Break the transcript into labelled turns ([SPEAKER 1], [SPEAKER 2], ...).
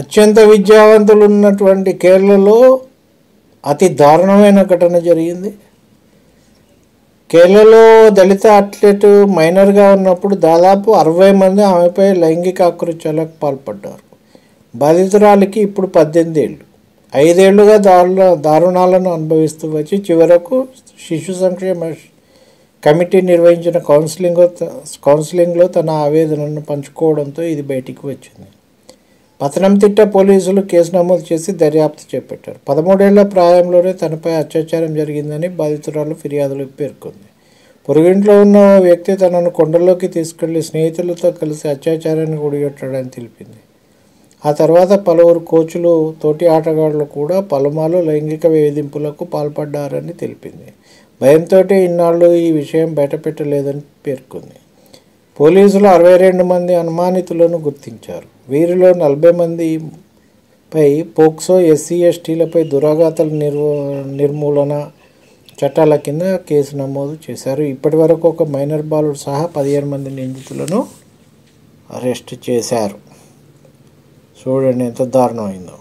[SPEAKER 1] అత్యంత విద్యావంతులు ఉన్నటువంటి కేరళలో అతి దారుణమైన ఘటన జరిగింది. కేరళలో దళిత అథ్లెట్ మైనర్గా ఉన్నప్పుడు దాదాపు 60 మంది ఆమెపై లైంగిక ఆకృత్యాలకు పాల్పడ్డారు. బాధితురాలికి ఇప్పుడు 18 ఏళ్ళు. 5 ఏళ్లుగా దారుణాలను అనుభవిస్తూ వచ్చి చివరకు శిశు సంక్షేమ కమిటీ నిర్వహించిన కౌన్సిలింగ్లో తన ఆవేదనను పంచుకోవడంతో ఇది బయటికి వచ్చింది. పతనంతిట్ట పోలీసులు కేసు నమోదు చేసి దర్యాప్తు చేపట్టారు. 13 ఏళ్ల ప్రాయంలోనే తనపై అత్యాచారం జరిగిందని బాధితురాలు ఫిర్యాదులో పేర్కొంది. పొరుగింట్లో ఉన్న ఓ వ్యక్తి తనను కొండల్లోకి తీసుకెళ్లి స్నేహితులతో కలిసి అత్యాచారానికి ఒడిగట్టాడని తెలిపింది. ఆ తర్వాత పలువురు కోచ్లు, తోటి ఆటగాళ్లు కూడా పలుమార్లు లైంగిక వేధింపులకు పాల్పడ్డారని తెలిపింది. భయంతో ఇన్నాళ్లు ఈ విషయం బయటపెట్టలేదని పేర్కొంది. పోలీసులు 62 మంది అనుమానితులను గుర్తించారు. వీరిలో 40 మందిపై పోక్సో, ఎస్సీ, ఎస్టీలపై దురాఘాతాల నిర్మూలన చట్టాల కింద కేసు నమోదు చేశారు. ఇప్పటి వరకు ఒక మైనర్ బాలుడు సహా 15 మంది నిందితులను అరెస్ట్ చేశారు. చూడండి ఎంత దారుణమైందో.